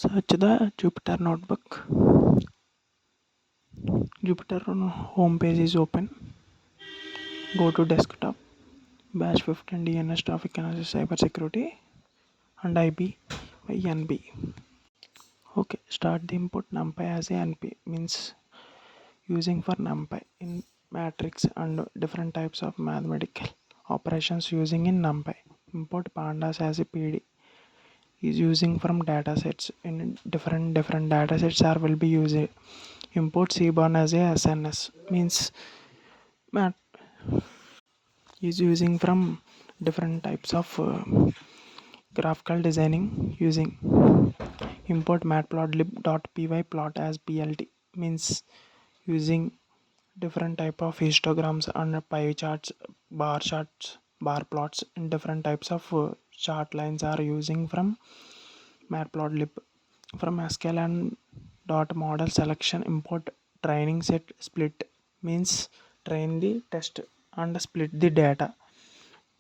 Search the Jupyter notebook. Jupyter home page is open. Go to desktop, bash 15 DNS traffic analysis cyber security and IB by NB. Okay, start the input numpy as a NP means using for numpy in matrix and different types of mathematical operations using in numpy. Import pandas as a PD is using from datasets in different datasets are will be used. Import Cborn as a SNS means mat is using from different types of graphical designing using. Import matplotlib.py plot as plt means using different type of histograms and pie charts, bar plots in different types of chart lines are using from matplotlib. From sklearn dot model selection import training set split means train the test and split the data.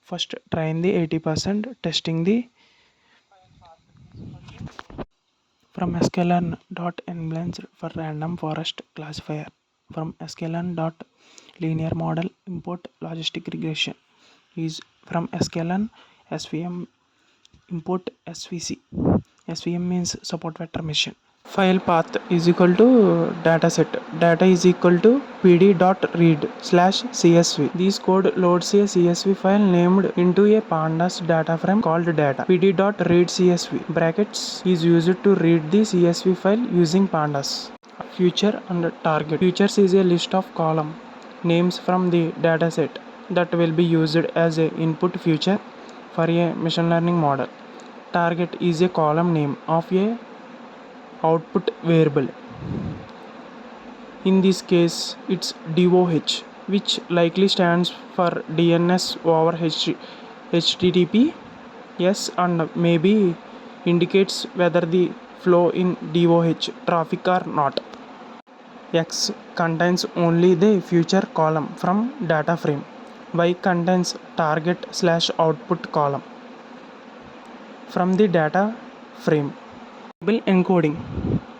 First train the 80%, testing the from sklearn dot enblends for random forest classifier. From sklearn dot linear model import logistic regression is from sklearn svm import svc. svm means support vector machine. File path is equal to dataset. Data is equal to pd.read/csv. This code loads a CSV file named into a pandas data frame called data. pd.read/csv brackets is used to read the CSV file using pandas. Future and target. Futures is a list of column names from the dataset that will be used as a input future for a machine learning model. Target is a column name of a output variable. In this case it's DOH, which likely stands for DNS over HTTP. Yes, and maybe indicates whether the flow in DOH traffic or not. X contains only the future column from data frame. Y contains target/output column from the data frame. Table encoding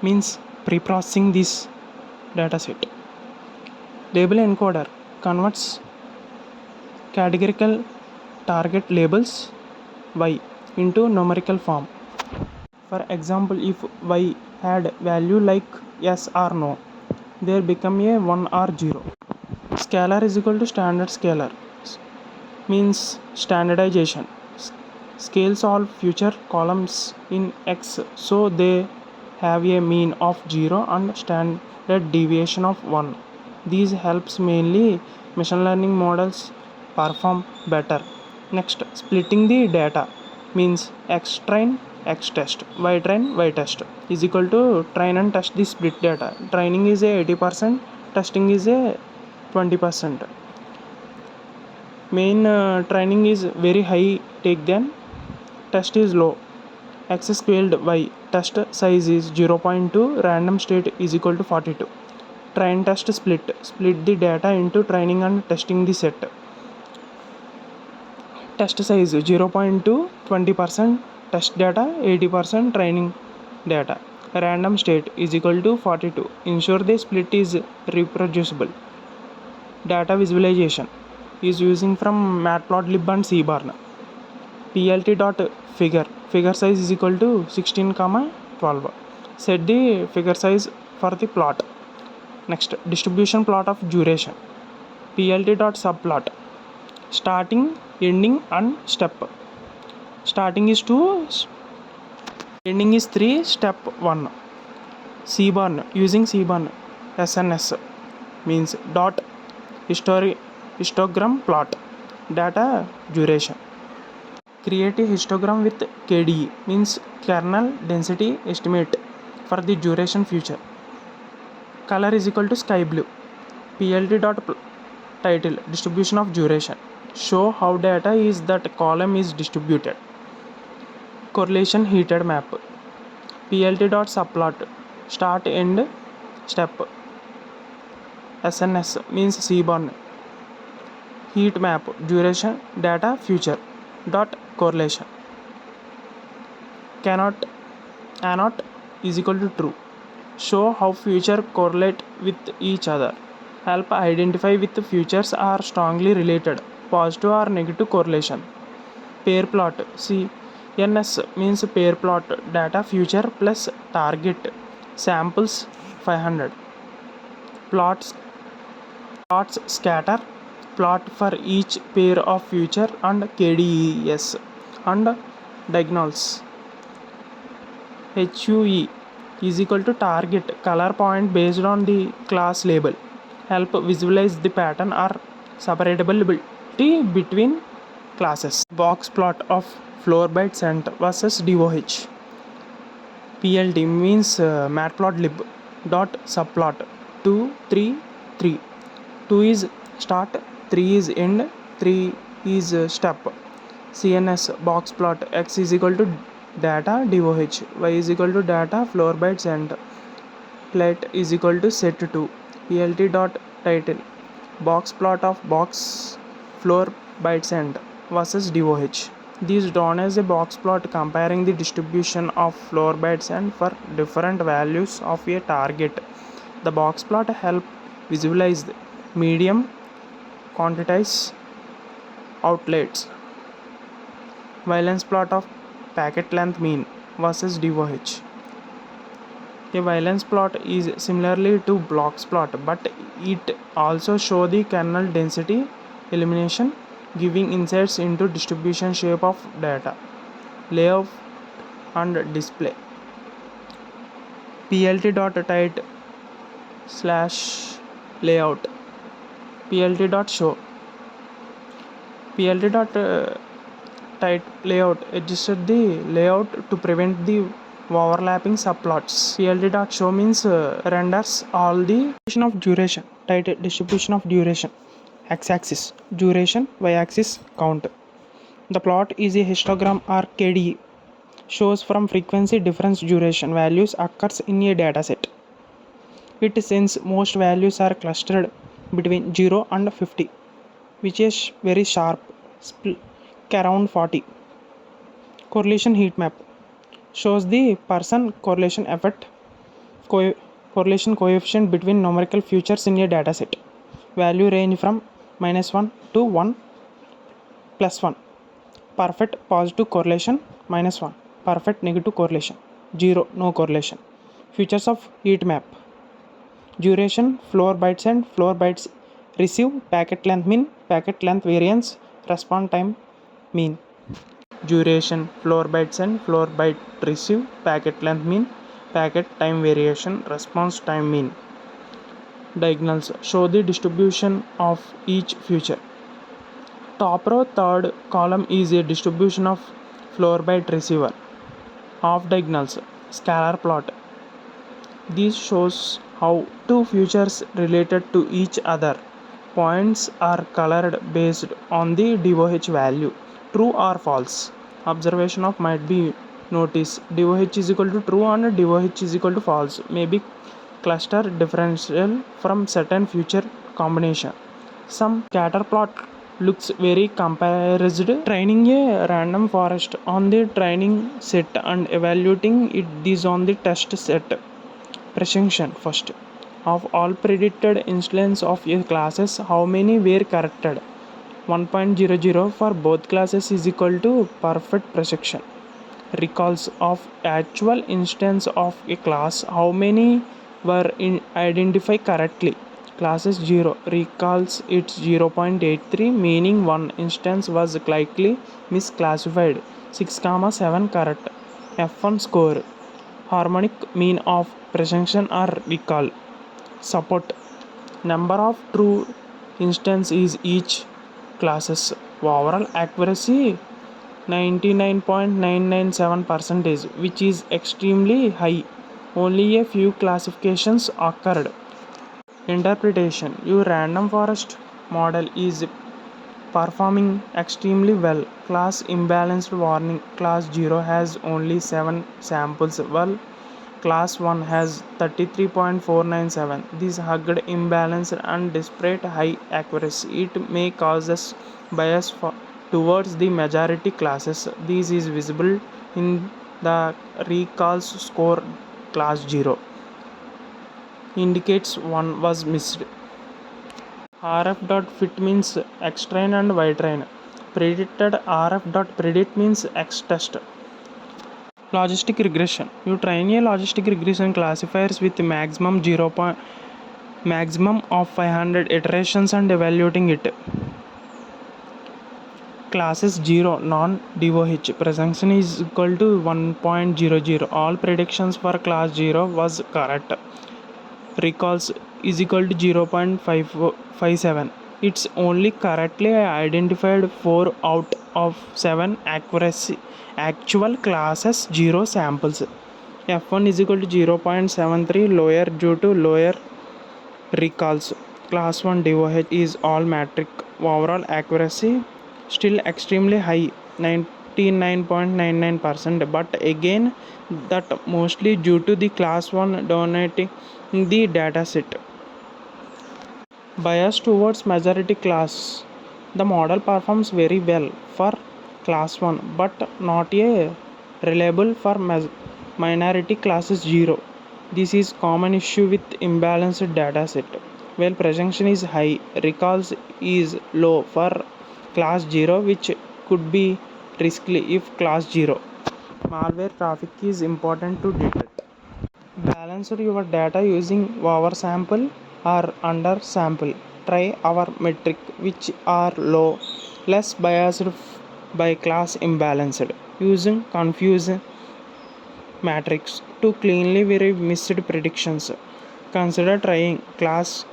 means pre-processing this dataset. Label encoder converts categorical target labels Y into numerical form. For example, if Y had value like yes or no, there become a 1 or 0. Scalar is equal to standard scalar means standardization. Scales all future columns in X so they have a mean of 0 and standard deviation of 1. These helps mainly machine learning models perform better. Next, splitting the data means X train, X test, Y train, Y test is equal to train and test the split data. Training is a 80%, testing is a 20%. Main training is very high take than test is low. X squared y test size is 0.2, random state is equal to 42. Train test split the data into training and testing the set. Test size 0.2, 20% test data, 80% training data. Random state is equal to 42. Ensure the split is reproducible. Data visualization is using from matplotlib and Cborn. plt.figure size is equal to 16,12. Set the figure size for the plot. Next, distribution plot of duration. plt.subplot starting, ending and step. Starting is 2, ending is 3, step 1. Cborn using Cborn SNS means dot histogram plot data duration. Create a histogram with KDE means kernel density estimate for the duration future. Color is equal to sky blue. plt.title distribution of duration. Show how data is that column is distributed. Correlation heated map. plt.subplot start end step. SNS means Cborn heat map duration data future dot correlation. Anot is equal to true. Show how future correlate with each other. Help identify with futures are strongly related, positive or negative correlation. Pair plot. CNS means pair plot, data future plus target, samples 500. Plots scatter, plot for each pair of future and KDES. And diagonals. HUE is equal to target color point based on the class label. Help visualize the pattern or separability between classes. Box plot of floor byte cent versus DOH. PLT means matplotlib dot subplot 2 3 3. 2 is start, 3 is end, 3 is step. CNS box plot x is equal to data DOH, y is equal to data floor byte cent, plate is equal to set to PLT dot title. Box plot of box floor byte cent versus DOH. These drawn as a box plot comparing the distribution of floor bytes and for different values of a target. The box plot help visualize the medium, quantities, outlets. Valence plot of packet length mean versus DOH. A valence plot is similarly to blocks plot, but it also show the kernel density elimination, giving insights into distribution shape of data, layout and display. PLT.tight / layout, PLT.show. PLT.tight layout adjusted the layout to prevent the overlapping subplots. PLT.show means renders all the distribution of duration, tight distribution of duration, x-axis duration, y-axis count. The plot is a histogram or KDE, shows from frequency difference duration values occurs in a dataset. It since most values are clustered between 0 and 50, which is very sharp, around 40. Correlation heat map shows the person correlation effect, correlation coefficient between numerical features in a dataset. Value range from -1 to 1 plus 1. Perfect positive correlation -1. Perfect negative correlation 0, no correlation. Features of heat map: duration, floor bytes and floor bytes receive, packet length mean, packet length variance, response time mean. Duration, floor bytes and floor byte receive, packet length mean, packet time variation, response time mean. Diagonals show the distribution of each feature. Top row third column is a distribution of floor byte receiver. Off diagonals scalar plot. This shows how two features related to each other. Points are colored based on the DOH value, true or false. Observation of might be notice DOH is equal to true and DOH is equal to false may be cluster differential from certain feature combination. Some scatter plot looks very compared. Training a random forest on the training set and evaluating it is on the test set. Precision first. Of all predicted instances of a classes, how many were corrected? 1.00 for both classes is equal to perfect precision. Recalls of actual instance of a class, how many were identified correctly? Classes 0 recalls its 0.83, meaning one instance was likely misclassified. 6,7 correct. F1 score. Harmonic mean of precision or recall. Support. Number of true instance is each classes. Overall accuracy 99.997%, which is extremely high. Only a few classifications occurred. Interpretation. Your random forest model is performing extremely well. Class imbalanced warning. Class 0 has only 7 samples, while Class 1 has 33.497. This hugged imbalance and disparate high accuracy. It may cause us bias towards the majority classes. This is visible in the recalls score class 0 indicates one was missed. RF.fit means X-train and Y-train. Predicted RF.predict means X-test. Logistic regression. You train a logistic regression classifiers with maximum of 500 iterations and evaluating it. Classes 0 non-DOH presumption is equal to 1.00. All predictions for class 0 was correct. Recalls is equal to 0.57. It's only correctly identified 4 out of 7 actual classes 0 samples. F1 is equal to 0.73 lower due to lower recalls. Class 1 DOH is all metric. Overall accuracy still extremely high, 99.99%, but again that mostly due to the class 1 dominating the dataset. Bias towards majority class. The model performs very well for class 1 but not a reliable for minority classes 0. This is common issue with imbalanced dataset. While presumption is high, recalls is low for class 0, which could be risky if class 0. Malware traffic is important to detect. Balance your data using oversample or undersample. Try our metric which are low, less biased by class imbalanced. Using confusion matrix to cleanly vary missed predictions. Consider trying class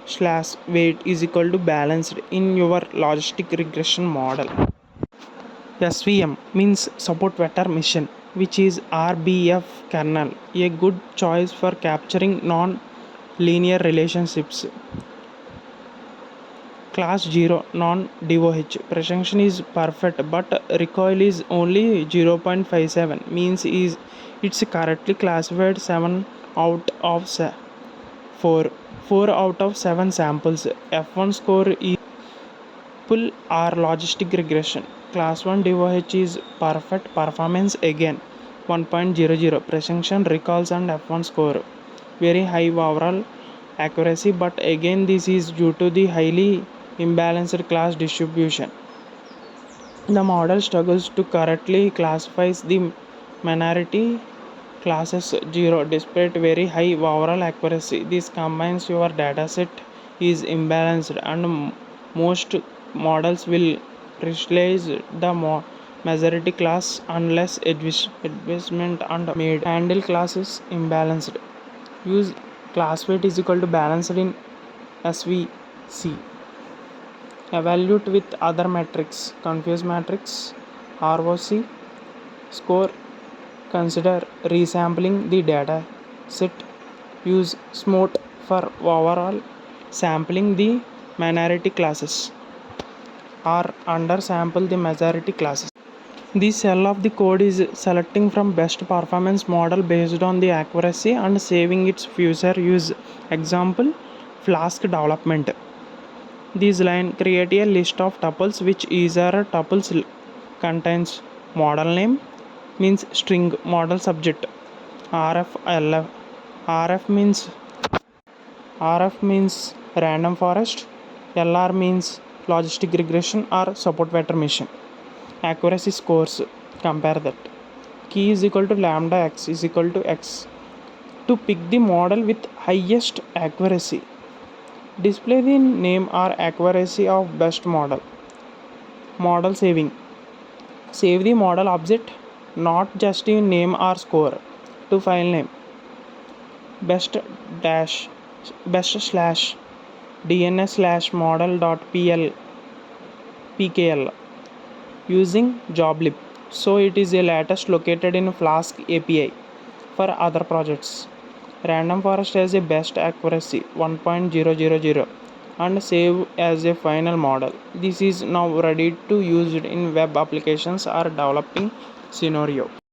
/ weight is equal to balanced in your logistic regression model. SVM means support vector mission, which is RBF kernel, a good choice for capturing non-linear relationships. Class 0 non-DOH presumption is perfect but recoil is only 0.57, means it's correctly classified 7 out of 4 out of 7 samples. F1 score is full or logistic regression. Class 1 DOH is perfect performance again 1.00 presumption recalls and F1 score. Very high overall accuracy, but again this is due to the highly imbalanced class distribution. The model struggles to correctly classify the minority classes 0 despite very high overall accuracy. This combines your dataset is imbalanced and most models will realize the majority class unless adjustment and made. Handle classes imbalanced. Use class weight is equal to balanced in SVC. Evaluate with other metrics. Confuse matrix, ROC, score. Consider resampling the data set. Use SMOT for overall sampling the minority classes or undersample the majority classes. The cell of the code is selecting from best performance model based on the accuracy and saving its future use. Example, Flask development. This line create a list of tuples which either tuples contains model name means string model subject. RF means random forest. LR means logistic regression or support vector mission. Accuracy scores, compare that. Key is equal to lambda x is equal to x to pick the model with highest accuracy. Display the name or accuracy of best model. Model saving. Save the model object, not just the name or score, to file name. Best slash dns/model.pkl using joblib, so it is a latest located in Flask API for other projects. Random forest has a best accuracy 1.000 and save as a final model. This is now ready to use in web applications or developing scenario.